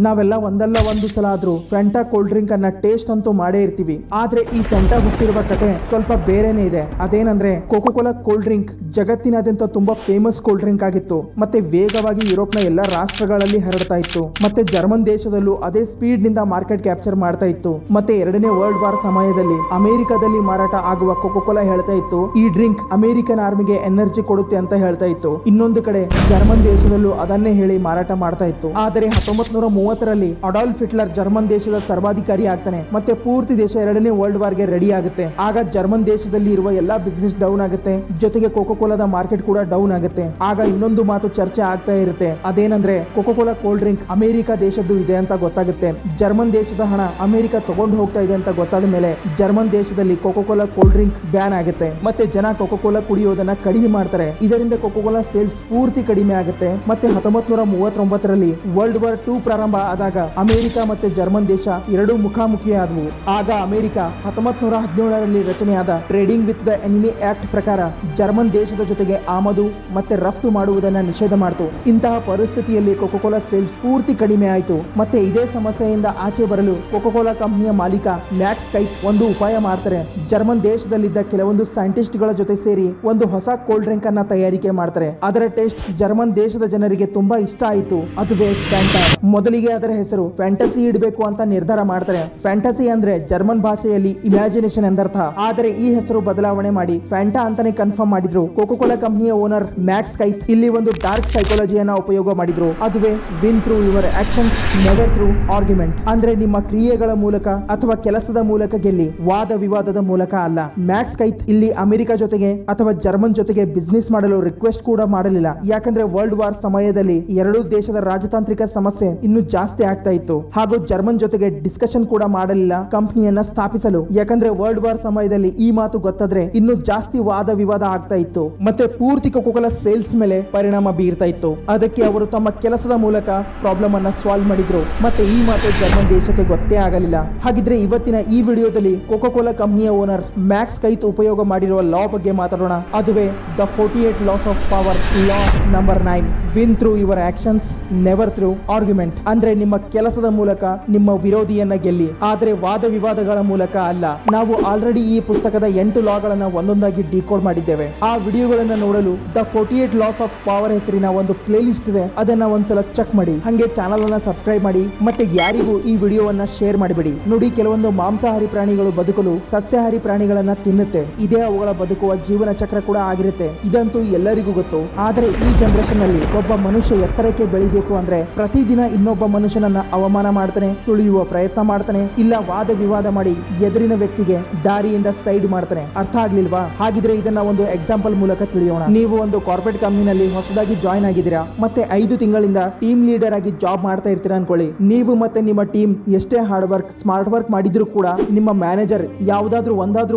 ನಾವೆಲ್ಲ ಒಂದಲ್ಲ ಒಂದು ಸಲ ಆದ್ರೂ ಫೆಂಟಾ ಕೋಲ್ಡ್ ಡ್ರಿಂಕ್ ಅನ್ನ ಟೇಸ್ಟ್ ಅಂತೂ ಮಾಡೇ ಇರ್ತೀವಿ. ಆದ್ರೆ ಈ ಫೆಂಟಾ ಹುಟ್ಟಿರುವ ಕತೆ ಸ್ವಲ್ಪ ಬೇರೆನೇ ಇದೆ. ಅದೇನಂದ್ರೆ ಕೋಕೋ-ಕೋಲಾ ಕೋಲ್ಡ್ ಡ್ರಿಂಕ್ ಜಗತ್ತಿನಾದ್ಯಂತ ತುಂಬಾ ಫೇಮಸ್ ಕೋಲ್ಡ್ ಡ್ರಿಂಕ್ ಆಗಿತ್ತು. ಮತ್ತೆ ವೇಗವಾಗಿ ಯುರೋಪ್ನ ಎಲ್ಲಾ ರಾಷ್ಟ್ರಗಳಲ್ಲಿ ಹರಡ್ತಾ ಇತ್ತು. ಮತ್ತೆ ಜರ್ಮನ್ ದೇಶದಲ್ಲೂ ಅದೇ ಸ್ಪೀಡ್ ನಿಂದ ಮಾರ್ಕೆಟ್ ಕ್ಯಾಪ್ಚರ್ ಮಾಡ್ತಾ ಇತ್ತು. ಮತ್ತೆ ಎರಡನೇ ವರ್ಲ್ಡ್ ವಾರ್ ಸಮಯದಲ್ಲಿ ಅಮೆರಿಕದಲ್ಲಿ ಮಾರಾಟ ಆಗುವ ಕೋಕೋ-ಕೋಲಾ ಹೇಳ್ತಾ ಇತ್ತು, ಈ ಡ್ರಿಂಕ್ ಅಮೆರಿಕನ್ ಆರ್ಮಿಗೆ ಎನರ್ಜಿ ಕೊಡುತ್ತೆ ಅಂತ ಹೇಳ್ತಾ ಇತ್ತು. ಇನ್ನೊಂದು ಕಡೆ ಜರ್ಮನ್ ದೇಶದಲ್ಲೂ ಅದನ್ನೇ ಹೇಳಿ ಮಾರಾಟ ಮಾಡ್ತಾ ಇತ್ತು. ಆದರೆ 1930ರಲ್ಲಿ ಅಡಾಲ್ಫ್ ಹಿಟ್ಲರ್ ಜರ್ಮನ್ ದೇಶದ ಸರ್ವಾಧಿಕಾರಿ ಆಗ್ತಾನೆ. ಮತ್ತೆ ಪೂರ್ತಿ ದೇಶ ಎರಡನೇ ವರ್ಲ್ಡ್ ವಾರ್ ಗೆ ರೆಡಿ ಆಗುತ್ತೆ. ಆಗ ಜರ್ಮನ್ ದೇಶದಲ್ಲಿ ಇರುವ ಎಲ್ಲಾ ಬಿಸ್ನೆಸ್ ಡೌನ್ ಆಗುತ್ತೆ, ಜೊತೆಗೆ ಕೋಕೋ-ಕೋಲಾದ ಮಾರ್ಕೆಟ್ ಕೂಡ ಡೌನ್ ಆಗುತ್ತೆ. ಆಗ ಇನ್ನೊಂದು ಮಾತು ಚರ್ಚೆ ಆಗ್ತಾ ಇರುತ್ತೆ, ಅದೇನಂದ್ರೆ ಕೋಕೋ-ಕೋಲಾ ಕೋಲ್ಡ್ ಡ್ರಿಂಕ್ ಅಮೆರಿಕ ದೇಶದ್ದು ಇದೆ ಅಂತ ಗೊತ್ತಾಗುತ್ತೆ. ಜರ್ಮನ್ ದೇಶದ ಹಣ ಅಮೆರಿಕ ತಗೊಂಡು ಹೋಗ್ತಾ ಇದೆ ಅಂತ ಗೊತ್ತಾದ ಮೇಲೆ ಜರ್ಮನ್ ದೇಶದಲ್ಲಿ ಕೋಕೋ-ಕೋಲಾ ಕೋಲ್ಡ್ ಡ್ರಿಂಕ್ ಬ್ಯಾನ್ ಆಗುತ್ತೆ. ಮತ್ತೆ ಜನ ಕೋಕೋ-ಕೋಲಾ ಕುಡಿಯೋದನ್ನ ಕಡಿಮೆ ಮಾಡ್ತಾರೆ. ಇದರಿಂದ ಕೋಕೋ-ಕೋಲಾ ಸೇಲ್ಸ್ ಪೂರ್ತಿ ಕಡಿಮೆ ಆಗುತ್ತೆ. ಮತ್ತೆ 1939ರಲ್ಲಿ ವರ್ಲ್ಡ್ ವಾರ್ 2 ಪ್ರಾರಂಭ ಆದಾಗ ಅಮೆರಿಕ ಮತ್ತೆ ಜರ್ಮನ್ ದೇಶ ಎರಡೂ ಮುಖಾಮುಖಿ ಆದವು. ಆಗ ಅಮೆರಿಕ 1917ರಲ್ಲಿ ರಚನೆಯಾದ trading with the enemy act ಪ್ರಕಾರ ಜರ್ಮನ್ ದೇಶದ ಜೊತೆಗೆ ಆಮದು ಮತ್ತೆ ರಫ್ತು ಮಾಡುವುದನ್ನ ನಿಷೇಧ ಮಾಡಿತು. ಇಂತಹ ಪರಿಸ್ಥಿತಿಯಲ್ಲಿ ಕೋಕೋ-ಕೋಲಾ ಸೇಲ್ಸ್ ಪೂರ್ತಿ ಕಡಿಮೆ ಆಯಿತು. ಮತ್ತೆ ಇದೇ ಸಮಸ್ಯೆಯಿಂದ ಆಚೆ ಬರಲು ಕೋಕೋ-ಕೋಲಾ ಕಂಪನಿಯ ಮಾಲೀಕ ಮ್ಯಾಕ್ಸ್ ಕೈತ್ ಒಂದು ಉಪಾಯ ಮಾಡ್ತಾರೆ. ಜರ್ಮನ್ ದೇಶದಲ್ಲಿದ್ದ ಕೆಲವೊಂದು ಸೈಂಟಿಸ್ಟ್ ಗಳ ಜೊತೆ ಸೇರಿ ಒಂದು ಹೊಸ ಕೋಲ್ಡ್ ಡ್ರಿಂಕ್ ಅನ್ನ ತಯಾರಿಕೆ ಮಾಡ್ತಾರೆ. ಅದರ ಟೇಸ್ಟ್ ಜರ್ಮನ್ ದೇಶದ ಜನರಿಗೆ ತುಂಬಾ ಇಷ್ಟ ಆಯಿತು, ಅದುವೇ ಫ್ಯಾಂಟಾ. ಮೊದಲಿಗೆ ಅದರ ಹೆಸರು ಫ್ಯಾಂಟಸಿ ಇಡಬೇಕು ಅಂತ ನಿರ್ಧಾರ ಮಾಡ್ತಾರೆ. ಫ್ಯಾಂಟಸಿ ಅಂದ್ರೆ ಜರ್ಮನ್ ಭಾಷೆಯಲ್ಲಿ ಇಮ್ಯಾಜಿನೇಷನ್ ಎಂದರ್ಥ. ಆದರೆ ಈ ಹೆಸರು ಬದಲಾವಣೆ ಮಾಡಿ ಫ್ಯಾಂಟಾ ಅಂತಾನೆ ಕನ್ಫರ್ಮ್ ಮಾಡಿದ್ರು. ಕೋಕೋ-ಕೋಲಾ ಕಂಪನಿಯ ಓನರ್ ಮ್ಯಾಕ್ಸ್ ಕೈತ್ ಇಲ್ಲಿ ಒಂದು ಡಾರ್ಕ್ ಸೈಕಾಲಜಿಯನ್ನ ಉಪಯೋಗ ಮಾಡಿದ್ರು, ಅದುವೇ win through your action never through argument. ಅಂದ್ರೆ ನಿಮ್ಮ ಕ್ರಿಯೆಗಳ ಮೂಲಕ ಅಥವಾ ಕೆಲಸದ ಮೂಲಕ ಗೆಲ್ಲಿ, ವಾದ ವಿವಾದದ ಮೂಲಕ ಅಲ್ಲ. ಮ್ಯಾಕ್ಸ್ ಕೈತ್ ಇಲ್ಲಿ ಅಮೆರಿಕ ಜೊತೆಗೆ ಅಥವಾ ಜರ್ಮನ್ ಜೊತೆಗೆ ಬಿಸ್ನೆಸ್ ಮಾಡಲು ರಿಕ್ವೆಸ್ಟ್ ಕೂಡ ಮಾಡಲಿಲ್ಲ. ಯಾಕಂದ್ರೆ ವರ್ಲ್ಡ್ ವಾರ್ ಸಮಯದಲ್ಲಿ ಎರಡೂ ದೇಶದ ರಾಜತಾಂತ್ರಿಕ ಸಮಸ್ಯೆ ಇನ್ನು ಜಾಸ್ತಿ ಆಗ್ತಾ ಇತ್ತು. ಹಾಗೂ ಜರ್ಮನ್ ಜೊತೆಗೆ ಡಿಸ್ಕಷನ್ ಕೂಡ ಮಾಡಲಿಲ್ಲ ಕಂಪನಿಯನ್ನ ಸ್ಥಾಪಿಸಲು. ಯಾಕಂದ್ರೆ ವರ್ಲ್ಡ್ ವಾರ್ ಸಮಯದಲ್ಲಿ ಈ ಮಾತು ಗೊತ್ತಾದ್ರೆ ಇನ್ನು ಜಾಸ್ತಿ ವಾದ ವಿವಾದ ಆಗ್ತಾ ಇತ್ತು. ಮತ್ತೆ ಪೂರ್ತಿ ಕೋಕೋ-ಕೋಲಾ ಸೇಲ್ಸ್ ಮೇಲೆ ಪರಿಣಾಮ ಬೀರ್ತಾ ಇತ್ತು. ಅದಕ್ಕೆ ಅವರು ತಮ್ಮ ಕೆಲಸದ ಮೂಲಕ ಪ್ರಾಬ್ಲಮ್ ಅನ್ನ ಸಾಲ್ವ್ ಮಾಡಿದ್ರು. ಮತ್ತೆ ಈ ಮಾತು ಜರ್ಮನ್ ದೇಶಕ್ಕೆ ಗೊತ್ತೇ ಆಗಲಿಲ್ಲ. ಹಾಗಿದ್ರೆ ಇವತ್ತಿನ ಈ ವಿಡಿಯೋದಲ್ಲಿ ಕೋಕೋ-ಕೋಲಾ ಕಂಪನಿಯ ಓನರ್ ಮ್ಯಾಕ್ಸ್ ಕೈತ್ ಉಪಯೋಗ ಮಾಡಿರುವ ಲಾ ಬಗ್ಗೆ ಮಾತಾಡೋಣ. ಅದುವೇ the 48 loss of power law number 9. Win through your actions never through argument. ಅಂದ್ರೆ ನಿಮ್ಮ ಕೆಲಸದ ಮೂಲಕ ನಿಮ್ಮ ವಿರೋಧಿಯನ್ನ ಗೆಲ್ಲಿ, ಆದ್ರೆ ವಾದ ವಿವಾದಗಳ ಮೂಲಕ ಅಲ್ಲ. ನಾವು ಆಲ್ರೆಡಿ ಈ ಪುಸ್ತಕದ 8 ಲಾಗಳನ್ನ ಒಂದೊಂದಾಗಿ ಡಿಕೋಡ್ ಮಾಡಿದ್ದೇವೆ. ಆ ವಿಡಿಯೋಗಳನ್ನ ನೋಡಲು ದ 48 ಲಾಸ್ ಆಫ್ ಪವರ್ ಹೆಸರಿನ ಒಂದು ಪ್ಲೇ ಲಿಸ್ಟ್ ಇದೆ, ಅದನ್ನ ಒಂದ್ಸಲ ಚೆಕ್ ಮಾಡಿ. ಹಂಗೆ ಚಾನಲ್ ಅನ್ನ ಸಬ್ಸ್ಕ್ರೈಬ್ ಮಾಡಿ. ಮತ್ತೆ ಯಾರಿಗೂ ಈ ವಿಡಿಯೋವನ್ನ ಶೇರ್ ಮಾಡಿಬಿಡಿ. ನೋಡಿ, ಕೆಲವೊಂದು ಮಾಂಸಾಹಾರಿ ಪ್ರಾಣಿಗಳು ಬದುಕಲು ಸಸ್ಯಾಹಾರಿ ಪ್ರಾಣಿಗಳನ್ನ ತಿನ್ನುತ್ತೆ. ಇದೇ ಅವುಗಳ ಬದುಕುವ ಜೀವನ ಚಕ್ರ ಕೂಡ ಆಗಿರುತ್ತೆ. ಇದಂತೂ ಎಲ್ಲರಿಗೂ ಗೊತ್ತು. ಆದ್ರೆ ಈ ಜನರೇಷನ್ ನಲ್ಲಿ ಒಬ್ಬ ಮನುಷ್ಯ ಎತ್ತರಕ್ಕೆ ಬೆಳಿಬೇಕು ಅಂದ್ರೆ ಪ್ರತಿದಿನ ಇನ್ನೊಬ್ಬ ಮನುಷ್ಯನನ್ನ ಅವಮಾನ ಮಾಡ್ತಾನೆ, ತುಳಿಯುವ ಪ್ರಯತ್ನ ಮಾಡ್ತಾನೆ, ಇಲ್ಲ ವಾದ ವಿವಾದ ಮಾಡಿ ಎದುರಿನ ವ್ಯಕ್ತಿಗೆ ದಾರಿಯಿಂದ ಸೈಡ್ ಮಾಡ್ತಾನೆ. ಅರ್ಥ ಆಗ್ಲಿಲ್ವಾ? ಹಾಗಿದ್ರೆ ಇದನ್ನ ಒಂದು ಎಕ್ಸಾಂಪಲ್ ಮೂಲಕ ತಿಳಿಯೋಣ. ನೀವು ಒಂದು ಕಾರ್ಪೊರೇಟ್ ಕಂಪನಿನಲ್ಲಿ ಹೊಸದಾಗಿ ಜಾಯ್ನ್ ಆಗಿದ್ದೀರಾ. ಮತ್ತೆ 5 ತಿಂಗಳಿಂದ ಟೀಮ್ ಲೀಡರ್ ಆಗಿ ಜಾಬ್ ಮಾಡ್ತಾ ಇರ್ತೀರಾ ಅನ್ಕೊಳ್ಳಿ. ನೀವು ಮತ್ತೆ ನಿಮ್ಮ ಟೀಮ್ ಎಷ್ಟೇ ಹಾರ್ಡ್ ವರ್ಕ್ ಸ್ಮಾರ್ಟ್ ವರ್ಕ್ ಮಾಡಿದ್ರು ಕೂಡ ನಿಮ್ಮ ಮ್ಯಾನೇಜರ್ ಯಾವ್ದಾದ್ರೂ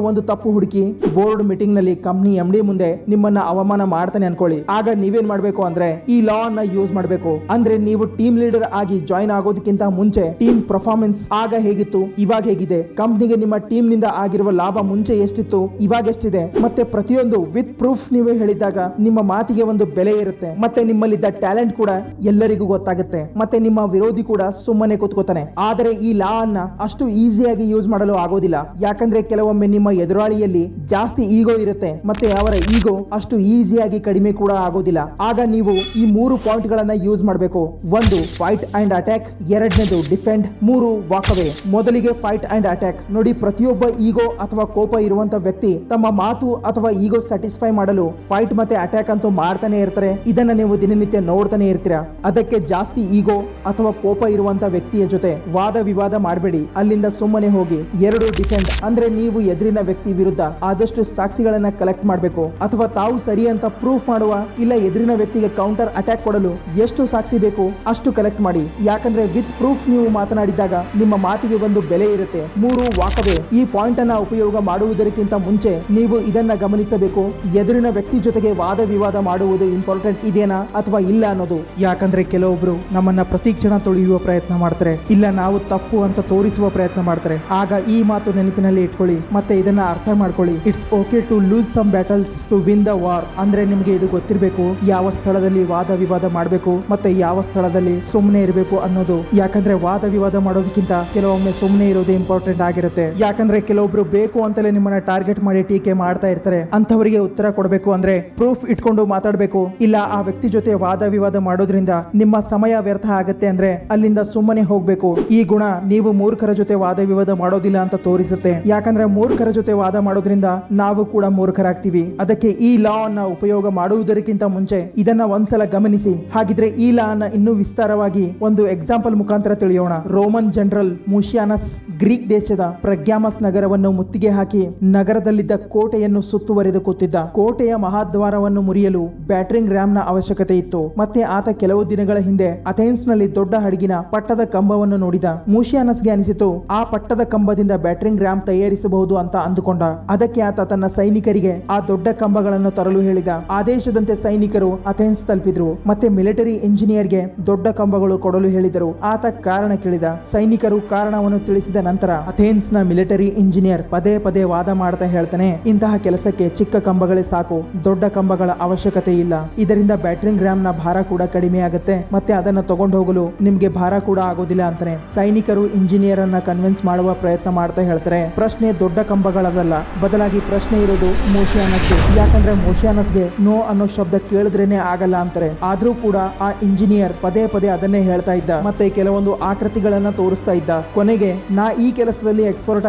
ಒಂದು ತಪ್ಪು ಹುಡುಕಿ ಬೋರ್ಡ್ ಮೀಟಿಂಗ್ ನಲ್ಲಿ ಕಂಪನಿ MD ಮುಂದೆ ನಿಮ್ಮನ್ನ ಅವಮಾನ ಮಾಡ್ತಾನೆ ಅನ್ಕೊಳ್ಳಿ. ಆಗ ನೀವೇನ್ ಮಾಡ್ಬೇಕು ಅಂದ್ರೆ ಈ ಲಾ ಅನ್ನ ಯೂಸ್ ಮಾಡ್ಬೇಕು. ಅಂದ್ರೆ ನೀವು ಟೀಮ್ ಲೀಡರ್ ಆಗಿ ಜಾಯ್ನ್ ಆಗೋದಕ್ಕಿಂತ ಮುಂಚೆ ಟೀಮ್ ಪರ್ಫಾರ್ಮೆನ್ಸ್ ಆಗ ಹೇಗಿತ್ತು, ಇವಾಗ ಹೇಗಿದೆ, ಕಂಪನಿಗೆ ನಿಮ್ಮ ಟೀಮ್ ನಿಂದ ಆಗಿರುವ ಲಾಭ ಮುಂಚೆ ಎಷ್ಟಿತ್ತು, ಇವಾಗ ಎಷ್ಟಿದೆ, ಮತ್ತೆ ಪ್ರತಿಯೊಂದು ವಿತ್ ಪ್ರೂಫ್ ನೀವೇ ಹೇಳಿದಾಗ ನಿಮ್ಮ ಮಾತಿಗೆ ಒಂದು ಬೆಲೆ ಇರುತ್ತೆ. ಮತ್ತೆ ನಿಮ್ಮಲ್ಲಿದ್ದ ಟ್ಯಾಲೆಂಟ್ ಕೂಡ ಎಲ್ಲರಿಗೂ ಗೊತ್ತಾಗುತ್ತೆ. ಮತ್ತೆ ನಿಮ್ಮ ವಿರೋಧಿ ಕೂಡ ಸುಮ್ಮನೆ ಕೂತ್ಕೋತಾನೆ. ಆದರೆ ಈ ಲಾ ಅನ್ನ ಅಷ್ಟು ಈಸಿಯಾಗಿ ಯೂಸ್ ಮಾಡಲು ಆಗೋದಿಲ್ಲ. ಯಾಕಂದ್ರೆ ಕೆಲವೊಮ್ಮೆ ನಿಮ್ಮ ಎದುರಾಳಿಯಲ್ಲಿ ಜಾಸ್ತಿ ಈಗೋ ಇರುತ್ತೆ, ಮತ್ತೆ ಅವರ ಈಗೋ ಅಷ್ಟು ಈಸಿಯಾಗಿ ಕಡಿಮೆ ಕೂಡ ಆಗೋದಿಲ್ಲ. ಆಗ ನೀವು ಈ 3 ಪಾಯಿಂಟ್ ಗಳನ್ನ ಯೂಸ್ ಮಾಡಬೇಕು. 1 ಫೈಟ್ ಅಂಡ್ ಅಟ್ಯಾಕ್, 2ನೇದು ಡಿಫೆಂಡ್, 3 ವಾಕ್ ಅವೇ. ಮೊದಲಿಗೆ ಫೈಟ್ ಅಂಡ್ ಅಟ್ಯಾಕ್. ನೋಡಿ, ಪ್ರತಿಯೊಬ್ಬ ಈಗೋ ಅಥವಾ ಕೋಪ ಇರುವಂತ ವ್ಯಕ್ತಿ ತಮ್ಮ ಮಾತು ಅಥವಾ ಈಗೋ ಸ್ಯಾಟಿಸ್ಫೈ ಮಾಡಲು ಫೈಟ್ ಮತ್ತೆ ಅಟ್ಯಾಕ್ ಅಂತೂ ಮಾಡ್ತಾನೆ ಇರ್ತಾರೆ. ಇದನ್ನ ನೀವು ದಿನನಿತ್ಯ ನೋಡ್ತಾನೆ ಇರ್ತೀರಾ. ಅದಕ್ಕೆ ಜಾಸ್ತಿ ಈಗೋ ಅಥವಾ ಕೋಪ ಇರುವಂತ ವ್ಯಕ್ತಿಯ ಜೊತೆ ವಾದ ವಿವಾದ ಮಾಡಬೇಡಿ, ಅಲ್ಲಿಂದ ಸುಮ್ಮನೆ ಹೋಗಿ. 2 ಡಿಫೆಂಡ್, ಅಂದ್ರೆ ನೀವು ಎದುರಿನ ವ್ಯಕ್ತಿ ವಿರುದ್ಧ ಆದಷ್ಟು ಸಾಕ್ಷಿಗಳನ್ನ ಕಲೆಕ್ಟ್ ಮಾಡಬೇಕು, ಅಥವಾ ತಾವು ಸರಿ ಅಂತ ಪ್ರೂಫ್ ಮಾಡುವ, ಇಲ್ಲ ಎದುರಿನ ವ್ಯಕ್ತಿಗೆ ಕೌಂಟರ್ ಅಟ್ಯಾಕ್ ಕೊಡಲು ಎಷ್ಟು ಸಾಕ್ಷಿ ಬೇಕು ಅಷ್ಟು ಕಲೆಕ್ಟ್ ಮಾಡಿ. ಯಾಕಂದ್ರೆ ವಿತ್ ಪ್ರೂಫ್ ನೀವು ಮಾತನಾಡಿದಾಗ ನಿಮ್ಮ ಮಾತಿಗೆ ಒಂದು ಬೆಲೆ ಇರುತ್ತೆ. 3 ವಾಕ್ ಅವೇ. ಈ ಪಾಯಿಂಟ್ ಅನ್ನ ಉಪಯೋಗ ಮಾಡುವುದಕ್ಕಿಂತ ಮುಂಚೆ ನೀವು ಇದನ್ನ ಗಮನಿಸಬೇಕು, ಎದುರಿನ ವ್ಯಕ್ತಿ ಜೊತೆಗೆ ವಾದ ವಿವಾದ ಮಾಡುವುದು ಇಂಪಾರ್ಟೆಂಟ್ ಇದೆನಾ ಅಥವಾ ಇಲ್ಲ ಅನ್ನೋದು. ಯಾಕಂದ್ರೆ ಕೆಲವೊಬ್ರು ನಮ್ಮನ್ನ ಪ್ರತಿ ಕ್ಷಣ ತುಳಿಯುವ ಪ್ರಯತ್ನ ಮಾಡ್ತಾರೆ, ಇಲ್ಲ ನಾವು ತಪ್ಪು ಅಂತ ತೋರಿಸುವ ಪ್ರಯತ್ನ ಮಾಡ್ತಾರೆ. ಆಗ ಈ ಮಾತು ನೆನಪಿನಲ್ಲಿ ಇಟ್ಕೊಳ್ಳಿ, ಮತ್ತೆ ಇದನ್ನ ಅರ್ಥ ಮಾಡ್ಕೊಳ್ಳಿ. It's okay to lose some battles to win the war. ಅಂದ್ರೆ ನಿಮ್ಗೆ ಇದು ಗೊತ್ತಿರಬೇಕು, ಯಾವ ಸ್ಥಳದಲ್ಲಿ ವಾದ ವಿವಾದ ಮಾಡಬೇಕು ಮತ್ತೆ ಯಾವ ಸ್ಥಳದಲ್ಲಿ ಸುಮ್ಮನೆ ಇರಬೇಕು ತಗೊಳ್ಬೇಕು ಅನ್ನೋದು. ಯಾಕಂದ್ರೆ ವಾದ ವಿವಾದ ಮಾಡೋದಕ್ಕಿಂತ ಕೆಲವೊಮ್ಮೆ ಸುಮ್ಮನೆ ಇರೋದು ಇಂಪಾರ್ಟೆಂಟ್ ಆಗಿರುತ್ತೆ. ಯಾಕಂದ್ರೆ ಕೆಲವೊಬ್ರು ಬೇಕು ಅಂತಲೇ ನಿಮ್ಮನ್ನ ಟಾರ್ಗೆಟ್ ಮಾಡಿ ಟೀಕೆ ಮಾಡ್ತಾ ಇರ್ತಾರೆ. ಅಂತವರಿಗೆ ಉತ್ತರ ಕೊಡಬೇಕು ಅಂದ್ರೆ ಪ್ರೂಫ್ ಇಟ್ಕೊಂಡು ಮಾತಾಡಬೇಕು. ಇಲ್ಲ ಆ ವ್ಯಕ್ತಿ ಜೊತೆ ವಾದ ವಿವಾದ ಮಾಡೋದ್ರಿಂದ ನಿಮ್ಮ ಸಮಯ ವ್ಯರ್ಥ ಆಗತ್ತೆ ಅಂದ್ರೆ ಅಲ್ಲಿಂದ ಸುಮ್ಮನೆ ಹೋಗ್ಬೇಕು. ಈ ಗುಣ ನೀವು ಮೂರ್ಖರ ಜೊತೆ ವಾದ ವಿವಾದ ಮಾಡೋದಿಲ್ಲ ಅಂತ ತೋರಿಸುತ್ತೆ. ಯಾಕಂದ್ರೆ ಮೂರ್ಖರ ಜೊತೆ ವಾದ ಮಾಡೋದ್ರಿಂದ ನಾವು ಕೂಡ ಮೂರ್ಖರಾಗ್ತೀವಿ. ಅದಕ್ಕೆ ಈ ಲಾ ಅನ್ನ ಉಪಯೋಗ ಮಾಡುವುದಕ್ಕಿಂತ ಮುಂಚೆ ಇದನ್ನ ಒಂದ್ಸಲ ಗಮನಿಸಿ. ಹಾಗಿದ್ರೆ ಈ ಲಾ ಅನ್ನ ಇನ್ನೂ ವಿಸ್ತಾರವಾಗಿ ಒಂದು ಎಕ್ಸಾಂಪಲ್ ಮುಖಾಂತರ ತಿಳಿಯೋಣ. ರೋಮನ್ ಜನರಲ್ ಮುಷಿಯಾನಸ್ ಗ್ರೀಕ್ ದೇಶದ ಪ್ರಗ್ಯಾಮಸ್ ನಗರವನ್ನು ಮುತ್ತಿಗೆ ಹಾಕಿ ನಗರದಲ್ಲಿದ್ದ ಕೋಟೆಯನ್ನು ಸುತ್ತುವರೆದು ಕೂತಿದ್ದ. ಕೋಟೆಯ ಮಹಾದ್ವಾರವನ್ನು ಮುರಿಯಲು ಬ್ಯಾಟರಿಂಗ್ ರ್ಯಾಮ್ ನ ಅವಶ್ಯಕತೆ ಇತ್ತು. ಮತ್ತೆ ಆತ ಕೆಲವು ದಿನಗಳ ಹಿಂದೆ ಅಥೆನ್ಸ್ ನಲ್ಲಿ ದೊಡ್ಡ ಹಡಗಿನ ಪಟ್ಟದ ಕಂಬವನ್ನು ನೋಡಿದ. ಮುಷಿಯಾನಸ್ಗೆ ಅನಿಸಿತು ಆ ಪಟ್ಟದ ಕಂಬದಿಂದ ಬ್ಯಾಟರಿಂಗ್ ರ್ಯಾಮ್ ತಯಾರಿಸಬಹುದು ಅಂತ ಅಂದುಕೊಂಡ. ಅದಕ್ಕೆ ಆತ ತನ್ನ ಸೈನಿಕರಿಗೆ ಆ ದೊಡ್ಡ ಕಂಬಗಳನ್ನು ತರಲು ಹೇಳಿದ. ಆದೇಶದಂತೆ ಸೈನಿಕರು ಅಥೆನ್ಸ್ ತಲುಪಿದ್ರು. ಮತ್ತೆ ಮಿಲಿಟರಿ ಇಂಜಿನಿಯರ್ಗೆ ದೊಡ್ಡ ಕಂಬಗಳು ಕೊಡಲು ಹೇಳಿದರು. ಆತ ಕಾರಣ ಕೇಳಿದ. ಸೈನಿಕರು ಕಾರಣವನ್ನು ತಿಳಿಸಿದ ನಂತರ ಅಥೆನ್ಸ್ ನ ಮಿಲಿಟರಿ ಇಂಜಿನಿಯರ್ ಪದೇ ಪದೇ ವಾದ ಮಾಡ್ತಾ ಹೇಳ್ತಾನೆ, ಇಂತಹ ಕೆಲಸಕ್ಕೆ ಚಿಕ್ಕ ಕಂಬಗಳೇ ಸಾಕು, ದೊಡ್ಡ ಕಂಬಗಳ ಅವಶ್ಯಕತೆ ಇಲ್ಲ. ಇದರಿಂದ ಬ್ಯಾಟರಿಂಗ್ ರ್ಯಾಮ್ ನ ಭಾರ ಕೂಡ ಕಡಿಮೆ ಆಗುತ್ತೆ. ಮತ್ತೆ ಅದನ್ನು ತಗೊಂಡು ಹೋಗಲು ನಿಮ್ಗೆ ಭಾರ ಕೂಡ ಆಗೋದಿಲ್ಲ ಅಂತಾನೆ. ಸೈನಿಕರು ಇಂಜಿನಿಯರ್ ಅನ್ನ ಕನ್ವಿನ್ಸ್ ಮಾಡುವ ಪ್ರಯತ್ನ ಮಾಡ್ತಾ ಹೇಳ್ತಾರೆ, ಪ್ರಶ್ನೆ ದೊಡ್ಡ ಕಂಬಗಳದಲ್ಲ, ಬದಲಾಗಿ ಪ್ರಶ್ನೆ ಇರೋದು ಮುಷಿಯಾನಸ್ಗೆ. ಯಾಕಂದ್ರೆ ಮುಷಿಯಾನಸ್ಗೆ ನೋ ಅನ್ನೋ ಶಬ್ದ ಕೇಳಿದ್ರೇನೆ ಆಗಲ್ಲ ಅಂತಾರೆ. ಆದ್ರೂ ಕೂಡ ಆ ಇಂಜಿನಿಯರ್ ಪದೇ ಪದೇ ಅದನ್ನೇ ಹೇಳ್ತಾ ಇದ್ದ. ಮತ್ತೆ ಕೆಲವೊಂದು ಆಕೃತಿಗಳನ್ನ ತೋರಿಸ್ತಾ ಇದ್ದ. ಕೊನೆಗೆ ನಾ ಈ ಕೆಲಸದಲ್ಲಿ ಎಕ್ಸ್ಪರ್ಟ್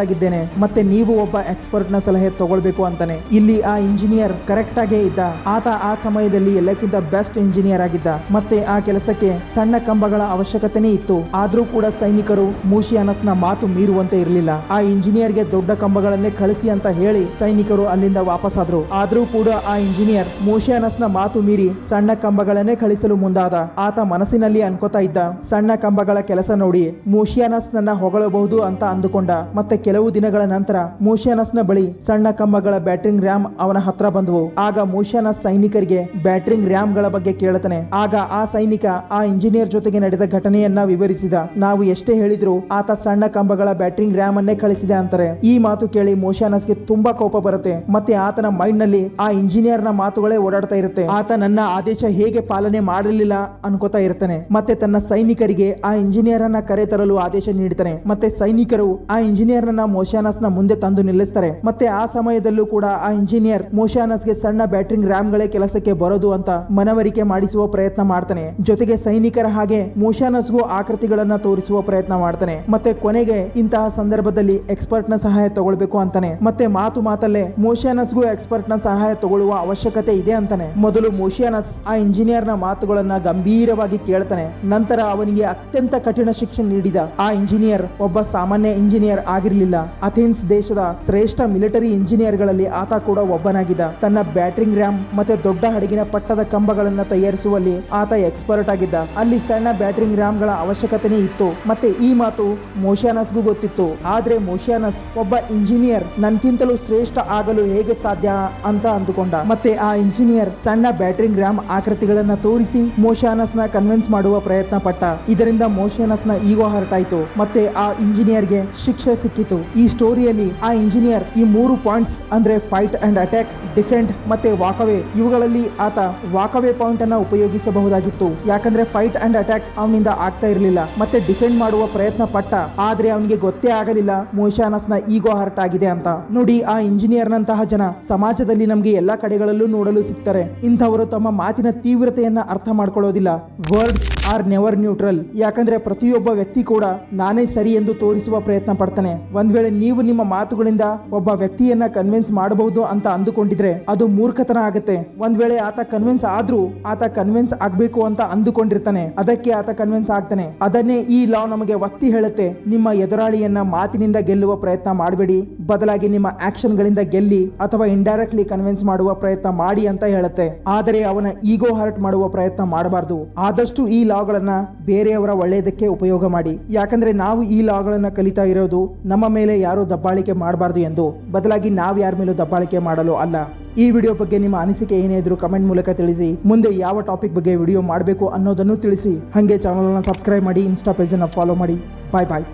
ಆಗಿದ್ದೇನೆ, ಮತ್ತೆ ನೀವು ಒಬ್ಬ ಎಕ್ಸ್ಪರ್ಟ್ ನ ಸಲಹೆ ತಗೊಳ್ಬೇಕು ಅಂತಾನೆ. ಇಲ್ಲಿ ಆ ಇಂಜಿನಿಯರ್ ಕರೆಕ್ಟ್ ಆಗೇ ಇದ್ದ. ಆತ ಆ ಸಮಯದಲ್ಲಿ ಎಲ್ಲಕ್ಕಿಂತ ಬೆಸ್ಟ್ ಇಂಜಿನಿಯರ್ ಆಗಿದ್ದ. ಮತ್ತೆ ಆ ಕೆಲಸಕ್ಕೆ ಸಣ್ಣ ಕಂಬಗಳ ಅವಶ್ಯಕತೆನೇ ಇತ್ತು. ಆದ್ರೂ ಕೂಡ ಸೈನಿಕರು ಮುಷಿಯಾನಸ್ ನ ಮಾತು ಮೀರುವಂತೆ ಇರಲಿಲ್ಲ. ಆ ಇಂಜಿನಿಯರ್ಗೆ ದೊಡ್ಡ ಕಂಬಗಳನ್ನೇ ಕಳಿಸಿ ಅಂತ ಹೇಳಿ ಸೈನಿಕರು ಅಲ್ಲಿಂದ ವಾಪಸ್ ಆದ್ರು. ಆದ್ರೂ ಕೂಡ ಆ ಇಂಜಿನಿಯರ್ ಮುಷಿಯಾನಸ್ ನ ಮಾತು ಮೀರಿ ಸಣ್ಣ ಕಂಬಗಳನ್ನೇ ಕಳಿಸಲು ಮುಂದಾದ. ಆತ ಮನಸ್ಸಿನಲ್ಲಿ ಅನ್ಕೋತಾ ಇದ್ದ, ಸಣ್ಣ ಕಂಬಗಳ ಕೆಲಸ ನೋಡಿ ಮುಷಿಯಾನಸ್ ನನ್ನ ಹೊಗಳಬಹುದು ಅಂತ ಅಂದುಕೊಂಡ. ಮತ್ತೆ ಕೆಲವು ದಿನಗಳ ನಂತರ ಮುಷಿಯಾನಸ್ ನ ಬಳಿ ಸಣ್ಣ ಕಂಬಗಳ ಬ್ಯಾಟರಿಂಗ್ ರ್ಯಾಮ್ ಅವನ ಹತ್ರ ಬಂದವು. ಆಗ ಮುಷಿಯಾನಸ್ ಸೈನಿಕರಿಗೆ ಬ್ಯಾಟರಿಂಗ್ ರ್ಯಾಮ್ ಗಳ ಬಗ್ಗೆ ಕೇಳ್ತಾನೆ. ಆಗ ಆ ಸೈನಿಕ ಆ ಇಂಜಿನಿಯರ್ ಜೊತೆಗೆ ನಡೆದ ಘಟನೆಯನ್ನ ವಿವರಿಸಿದ. ನಾವು ಎಷ್ಟೇ ಹೇಳಿದ್ರು ಆತ ಸಣ್ಣ ಕಂಬಗಳ ಬ್ಯಾಟರಿಂಗ್ ರ್ಯಾಮ್ ಅನ್ನೇ ಕಳಿಸಿದೆ ಅಂತಾರೆ. ಈ ಮಾತು ಕೇಳಿ ಮುಷಿಯಾನಸ್ಗೆ ತುಂಬಾ ಕೋಪ ಬರುತ್ತೆ. ಮತ್ತೆ ಆತನ ಮೈಂಡ್ ನಲ್ಲಿ ಆ ಇಂಜಿನಿಯರ್ ನ ಮಾತುಗಳೇ ಓಡಾಡ್ತಾ ಇರುತ್ತೆ. ಆತ ನನ್ನ ಆದೇಶ ಹೇಗೆ ಪಾಲನೆ ಮಾಡಲಿಲ್ಲ ಅನ್ಕೋತಾ ಇರ್ತಾನೆ. ಮತ್ತೆ ತನ್ನ ಸೈನಿಕರಿಗೆ ಆ ಇಂಜಿನಿಯರ್ ಅನ್ನ ಕರೆ ತರಲು ಆದೇಶ ನೀಡ್ತಾನೆ. ಮತ್ತೆ ಸೈನಿಕರು ಆ ಇಂಜಿನಿಯರ್ ನ ಮುಷಿಯಾನಸ್ ನ ಮುಂದೆ ತಂದು ನಿಲ್ಲಿಸ್ತಾರೆ. ಮತ್ತೆ ಆ ಸಮಯದಲ್ಲೂ ಕೂಡ ಆ ಇಂಜಿನಿಯರ್ ಮುಷಿಯಾನಸ್ಗೆ ಸಣ್ಣ ಬ್ಯಾಟರಿಂಗ್ ರ್ಯಾಮ್ ಗಳೇ ಕೆಲಸಕ್ಕೆ ಬರೋದು ಅಂತ ಮನವರಿಕೆ ಮಾಡಿಸುವ ಪ್ರಯತ್ನ ಮಾಡ್ತಾನೆ. ಜೊತೆಗೆ ಸೈನಿಕರ ಹಾಗೆ ಮುಷಿಯಾನಸ್ಗೂ ಆಕೃತಿಗಳನ್ನ ತೋರಿಸುವ ಪ್ರಯತ್ನ ಮಾಡ್ತಾನೆ. ಮತ್ತೆ ಕೊನೆಗೆ ಇಂತಹ ಸಂದರ್ಭದಲ್ಲಿ ಎಕ್ಸ್ಪರ್ಟ್ ನ ಸಹಾಯ ತಗೊಳ್ಬೇಕು ಅಂತಾನೆ. ಮತ್ತೆ ಮಾತಲ್ಲೇ ಮುಷಿಯಾನಸ್ಗೂ ಎಕ್ಸ್ಪರ್ಟ್ ನ ಸಹಾಯ ತಗೊಳ್ಳುವ ಅವಶ್ಯಕತೆ ಇದೆ ಅಂತಾನೆ. ಮೊದಲು ಮುಷಿಯಾನಸ್ ಆ ಇಂಜಿನಿಯರ್ ನ ಮಾತುಗಳನ್ನ ಗಂಭೀರವಾಗಿ ಕೇಳ್ತಾನೆ. ನಂತರ ಅವನಿಗೆ ಅತ್ಯಂತ ಕಠಿಣ ಶಿಕ್ಷೆ ನೀಡಿದ. ಆ ಇಂಜಿನಿಯರ್ ಒಬ್ಬ ಸಾಮಾನ್ಯ ಇಂಜಿನಿಯರ್ ಆಗಿರಲಿಲ್ಲ. ಅಥೆನ್ಸ್ ದೇಶದ ಶ್ರೇಷ್ಠ ಮಿಲಿಟರಿ ಇಂಜಿನಿಯರ್ ಗಳಲ್ಲಿ ಆತ ಕೂಡ ಒಬ್ಬನಾಗಿದ್ದ. ತನ್ನ ಬ್ಯಾಟರಿಂಗ್ ರ್ಯಾಮ್ ಮತ್ತೆ ದೊಡ್ಡ ಹಡಗಿನ ಪಟ್ಟದ ಕಂಬಗಳನ್ನ ತಯಾರಿಸುವಲ್ಲಿ ಆತ ಎಕ್ಸ್ಪರ್ಟ್ ಆಗಿದ್ದ. ಅಲ್ಲಿ ಸಣ್ಣ ಬ್ಯಾಟರಿಂಗ್ ರ್ಯಾಮ್ ಗಳ ಅವಶ್ಯಕತೆನೇ ಇತ್ತು. ಮತ್ತೆ ಈ ಮಾತು ಮುಷಿಯಾನಸ್ಗೂ ಗೊತ್ತಿತ್ತು. ಆದ್ರೆ ಮುಷಿಯಾನಸ್ ಒಬ್ಬ ಇಂಜಿನಿಯರ್ ನನ್ಕಿಂತಲೂ ಶ್ರೇಷ್ಠ ಆಗಲು ಹೇಗೆ ಸಾಧ್ಯ ಅಂತ ಅಂದುಕೊಂಡ. ಮತ್ತೆ ಆ ಇಂಜಿನಿಯರ್ ಸಣ್ಣ ಬ್ಯಾಟರಿಂಗ್ ರ್ಯಾಮ್ ಆಕೃತಿಗಳನ್ನ ತೋರಿಸಿ ಮುಷಿಯಾನಸ್ ನ ಕನ್ವಿನ್ಸ್ ಮಾಡುವ ಪ್ರಯತ್ನ ಪಟ್ಟ. ಇದರಿಂದ ಮುಷಿಯಾನಸ್ ನ ಈಗೋ ಹರ್ಟ್ ಆಯ್ತು. ಮತ್ತೆ ಆ ಇಂಜಿನಿಯರ್ಗೆ ಶಿಕ್ಷೆ ಸಿಕ್ಕಿತು. ಈ ಸ್ಟೋರಿಯಲ್ಲಿ ಆ ಇಂಜಿನಿಯರ್ ಈ 3 ಪಾಯಿಂಟ್ಸ್ ಅಂದ್ರೆ ಫೈಟ್ ಅಂಡ್ ಅಟ್ಯಾಕ್, ಡಿಫೆಂಡ್ ಮತ್ತೆ ವಾಕವೇ, ಇವುಗಳಲ್ಲಿ ಆತ ವಾಕವೇ ಪಾಯಿಂಟ್ ಅನ್ನ ಉಪಯೋಗಿಸಬಹುದಾಗಿತ್ತು. ಯಾಕಂದ್ರೆ ಫೈಟ್ ಅಂಡ್ ಅಟ್ಯಾಕ್ ಅವನಿಂದ ಆಗ್ತಾ ಇರಲಿಲ್ಲ. ಮತ್ತೆ ಡಿಫೆಂಡ್ ಮಾಡುವ ಪ್ರಯತ್ನ ಪಟ್ಟ. ಆದ್ರೆ ಅವನಿಗೆ ಗೊತ್ತೇ ಆಗಲಿಲ್ಲ ಮುಷಿಯಾನಸ್ ನ ಈಗೋ ಹರ್ಟ್ ಆಗಿದೆ ಅಂತ. ನೋಡಿ, ಆ ಇಂಜಿನಿಯರ್ ನಂತಹ ಜನ ಸಮಾಜದಲ್ಲಿ ನಮ್ಗೆ ಎಲ್ಲಾ ಕಡೆಗಳಲ್ಲೂ ನೋಡಲು ಸಿಗ್ತಾರೆ. ಇಂಥವರು ತಮ್ಮ ಮಾತಿನ ತೀವ್ರತೆಯನ್ನ ಅರ್ಥ ಮಾಡ್ಕೊಳ್ಳೋದಿಲ್ಲ. Words are never neutral. ಯಾಕಂದ್ರೆ ಪ್ರತಿಯೊಬ್ಬ ವ್ಯಕ್ತಿ ಕೂಡ ನಾನೇ ಸರಿ ಎಂದು ತೋರಿಸುವ ಪ್ರಯತ್ನ ಪಡ್ತಾನೆ. ಒಂದ್ ವೇಳೆ ನೀವು ನಿಮ್ಮ ಮಾತುಗಳಿಂದ ಒಬ್ಬ ವ್ಯಕ್ತಿಯನ್ನ ಕನ್ವಿನ್ಸ್ ಮಾಡಬಹುದು ಅಂತ ಅಂದುಕೊಂಡಿದ್ರೆ ಅದು ಮೂರ್ಖತನ ಆಗುತ್ತೆ. ಒಂದ್ ವೇಳೆ ಆತ ಕನ್ವಿನ್ಸ್ ಆದ್ರೂ ಆತ ಕನ್ವಿನ್ಸ್ ಆಗ್ಬೇಕು ಅಂತ ಅಂದುಕೊಂಡಿರ್ತಾನೆ. ಅದಕ್ಕೆ ಆತ ಕನ್ವಿನ್ಸ್ ಆಗ್ತಾನೆ. ಅದನ್ನೇ ಈ ಲಾ ನಮಗೆ ಒತ್ತಿ ಹೇಳುತ್ತೆ. ನಿಮ್ಮ ಎದುರಾಳಿಯನ್ನ ಮಾತಿನಿಂದ ಗೆಲ್ಲುವ ಪ್ರಯತ್ನ ಮಾಡಬೇಡಿ, ಬದಲಾಗಿ ನಿಮ್ಮ ಆಕ್ಷನ್ ಗಳಿಂದ ಗೆಲ್ಲಿ ಅಥವಾ ಇಂಡೈರೆಕ್ಟ್ಲಿ ಕನ್ವಿನ್ಸ್ ಮಾಡುವ ಪ್ರಯತ್ನ ಮಾಡಿ ಅಂತ ಹೇಳುತ್ತೆ. ಆದರೆ ಅವನ ಈಗೋ ಹರ್ಟ್ ಮಾಡುವ ಪ್ರಯತ್ನ ಮಾಡಬಾರ್ದು. ಆದಷ್ಟು ಈ ಲಾಗಳನ್ನ ಬೇರೆಯವರ ಒಳ್ಳೆಯದಕ್ಕೆ ಉಪಯೋಗ ಮಾಡಿ. ಯಾಕಂದ್ರೆ ನಾವು ಈ ಲಾಗಳನ್ನ ಕಲಿತಾ ಇರೋದು ನಮ್ಮ ಮೇಲೆ ಯಾರು ದಬ್ಬಾಳಿಕೆ ಮಾಡಬಾರ್ದು ಎಂದು, ಬದಲಾಗಿ ನಾವು ಯಾರ ಮೇಲೂ ದಬ್ಬಾಳಿಕೆ ಮಾಡಲು ಅಲ್ಲ. ಈ ವಿಡಿಯೋ ಬಗ್ಗೆ ನಿಮ್ಮ ಅನಿಸಿಕೆ ಏನೇ ಇದ್ರೂ ಕಮೆಂಟ್ ಮೂಲಕ ತಿಳಿಸಿ. ಮುಂದೆ ಯಾವ ಟಾಪಿಕ್ ಬಗ್ಗೆ ವಿಡಿಯೋ ಮಾಡಬೇಕು ಅನ್ನೋದನ್ನು ತಿಳಿಸಿ. ಹಾಗೆ ಚಾನಲ್ ಅನ್ನು ಸಬ್ಸ್ಕ್ರೈಬ್ ಮಾಡಿ, ಇನ್ಸ್ಟಾ ಪೇಜ್ ಅನ್ನು ಫಾಲೋ ಮಾಡಿ. ಬಾಯ್ ಬಾಯ್.